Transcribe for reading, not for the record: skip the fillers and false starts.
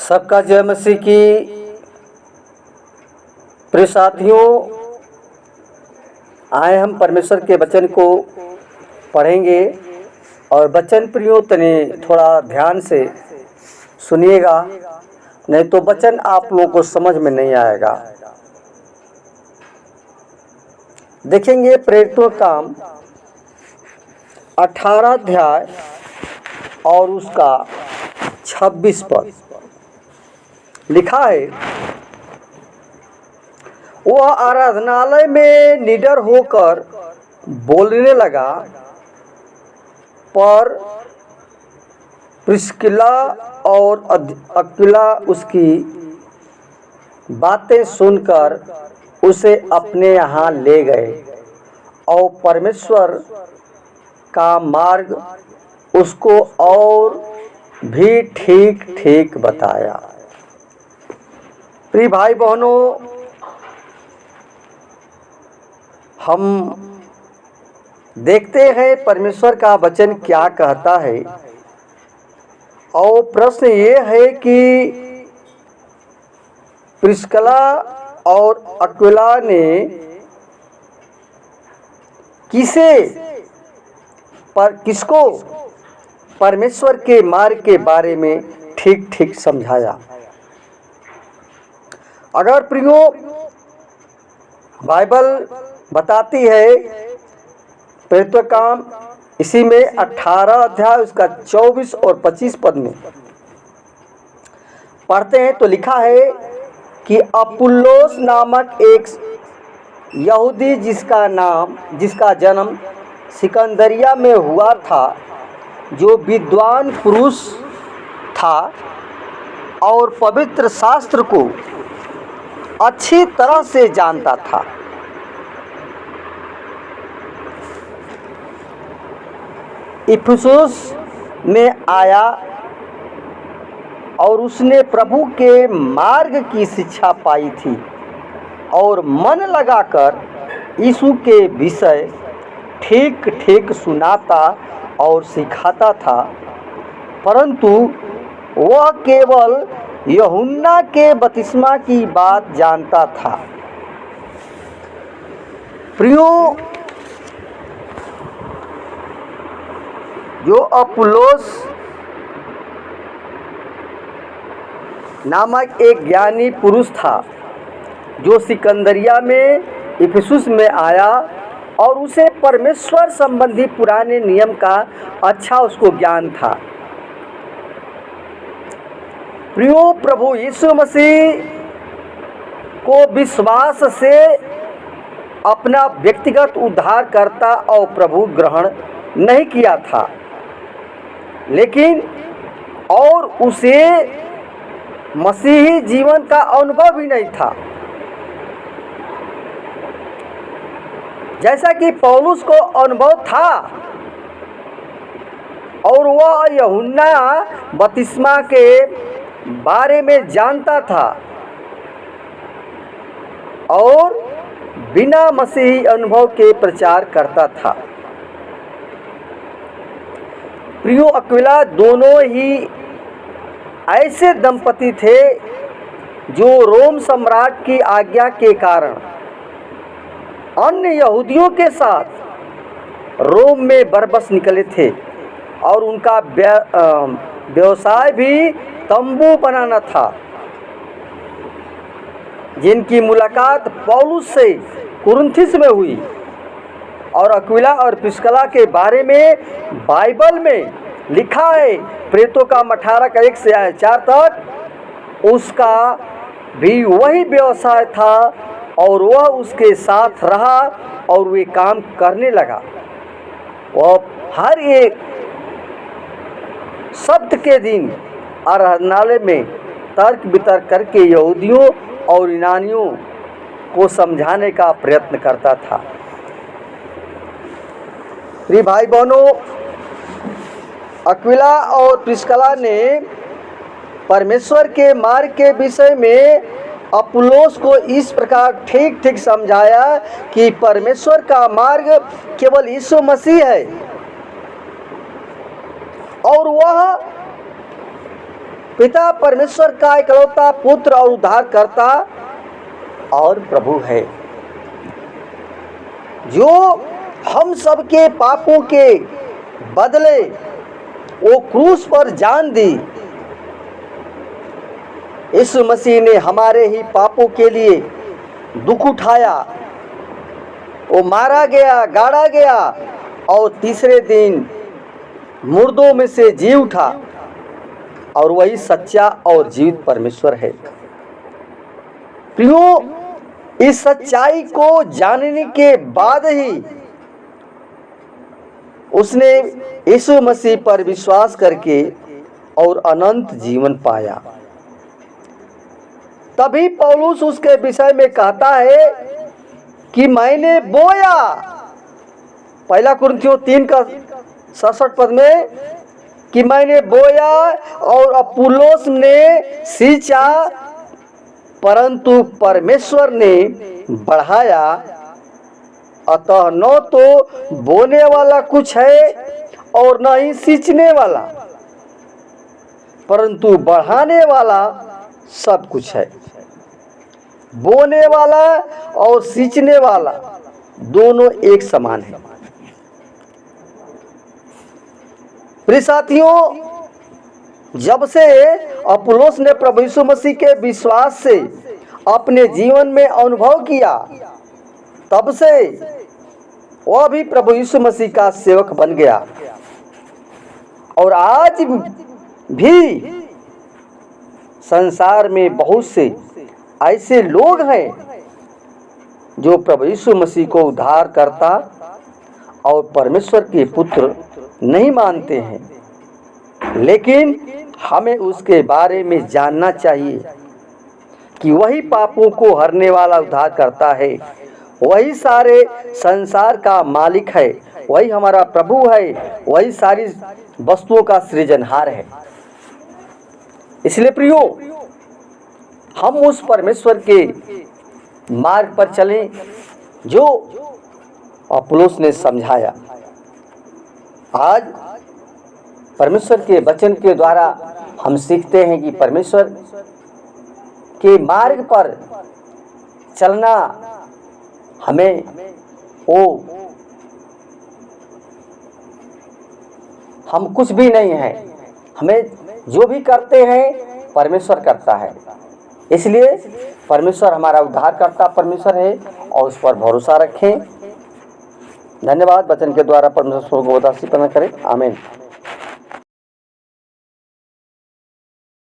सबका जय मसीह की। प्रिय साथियों, आए हम परमेश्वर के वचन को पढ़ेंगे और वचन प्रियो तने थोड़ा ध्यान से सुनिएगा, नहीं तो वचन आप लोगों को समझ में नहीं आएगा। देखेंगे प्रेरितों काम 18 अध्याय और उसका 26 पद लिखा है। वह आराधनालय में निडर होकर बोलने लगा, पर प्रिस्किला और अक्विला उसकी बातें सुनकर उसे अपने यहाँ ले गए और परमेश्वर का मार्ग उसको और भी ठीक ठीक बताया। प्रिय भाई बहनों, हम देखते हैं परमेश्वर का वचन क्या कहता है, और प्रश्न ये है कि प्रिस्किला और अक्विला ने किसको परमेश्वर के मार्ग के बारे में ठीक ठीक समझाया। अगर प्रियो बाइबल बताती है, प्रेरितों काम इसी में 18 अध्याय उसका 24 और 25 पद में पढ़ते हैं तो लिखा है कि अपुल्लोस नामक एक यहूदी जिसका जन्म सिकंदरिया में हुआ था, जो विद्वान पुरुष था और पवित्र शास्त्र को अच्छी तरह से जानता था, इफिसुस में आया और उसने प्रभु के मार्ग की शिक्षा पाई थी और मन लगाकर यीशु के विषय ठीक ठीक सुनाता और सिखाता था, परंतु वह केवल यूहन्ना के बपतिस्मा की बात जानता था। प्रियो, जो अपुल्लोस नामक एक ज्ञानी पुरुष था, जो सिकंदरिया में इफिसुस में आया और उसे परमेश्वर संबंधी पुराने नियम का अच्छा उसको ज्ञान था। प्रियो, प्रभु यीशु मसीह को विश्वास से अपना व्यक्तिगत उद्धारकर्ता और प्रभु ग्रहण नहीं किया था, लेकिन और उसे मसीही जीवन का अनुभव भी नहीं था। जैसा कि पौलुस को अनुभव था और वह यूहन्ना बपतिस्मा के बारे में जानता था और बिना मसीही अनुभव के प्रचार करता था। प्रियो, अक्विला दोनों ही ऐसे दंपति थे जो रोम सम्राट की आज्ञा के कारण अन्य यहूदियों के साथ रोम में बरबस निकले थे और उनका व्यवसाय भी तंबू बनाना था, जिनकी मुलाकात पौलुस से कुरिन्थिस में हुई। और अक्विला और प्रिस्किला के बारे में बाइबल में लिखा है, प्रेरितों का 18 का 1 से 4 तक, उसका भी वही व्यवसाय था और वह उसके साथ रहा और वे काम करने लगा। वह हर एक सप्त के दिन आराधनालय में तर्क वितर्क करके यहूदियों और यूनानियों को समझाने का प्रयत्न करता था। प्रिय भाई बहनों, अक्विला और प्रिस्किला ने परमेश्वर के मार्ग के विषय में अपुल्लोस को इस प्रकार ठीक ठीक समझाया कि परमेश्वर का मार्ग केवल यीशु मसीह है और वह पिता परमेश्वर का इकलौता पुत्र और उद्धारकर्ता और प्रभु है, जो हम सबके पापों के बदले वो क्रूस पर जान दी। यीशु मसीह ने हमारे ही पापों के लिए दुख उठाया, वो मारा गया, गाड़ा गया और तीसरे दिन मुर्दों में से जी उठा, और वही सच्चा और जीवित परमेश्वर है। प्रियो, इस सच्चाई को जानने के बाद ही उसने यीशु मसीह पर विश्वास करके और अनंत जीवन पाया। तभी पौलुस उसके विषय में कहता है कि मैंने बोया, पहला कुरिन्थियों 3:67 में, कि मैंने बोया और अपुल्लोस ने सींचा, परंतु परमेश्वर ने बढ़ाया। अतः न तो बोने वाला कुछ है और न ही सींचने वाला, परंतु बढ़ाने वाला सब कुछ है। बोने वाला और सींचने वाला दोनों एक समान है। प्रिय साथियों, जब से अपुल्लोस ने प्रभु यीशु मसीह के विश्वास से अपने जीवन में अनुभव किया, तब से वह भी प्रभु यीशु मसीह का सेवक बन गया। और आज भी संसार में बहुत से ऐसे लोग हैं जो प्रभु यीशु मसीह को उद्धारकर्ता और परमेश्वर के पुत्र नहीं मानते हैं। लेकिन हमें उसके बारे में जानना चाहिए कि वही पापों को हरने वाला उद्धारकर्ता है, वही सारे संसार का मालिक है, वही हमारा प्रभु है, वही सारी वस्तुओं का सृजनहार है। इसलिए प्रियो, हम उस परमेश्वर के मार्ग पर चलें जो अपुल्लोस ने समझाया। आज परमेश्वर के वचन के द्वारा हम सीखते हैं कि परमेश्वर के मार्ग पर चलना हमें हम कुछ भी नहीं है, हमें जो भी करते हैं परमेश्वर करता है। इसलिए परमेश्वर हमारा उद्धारकर्ता परमेश्वर है और उस पर भरोसा रखें। धन्यवाद। वचन के द्वारा परमेश्वर को आशीष प्रदान करें। आमीन।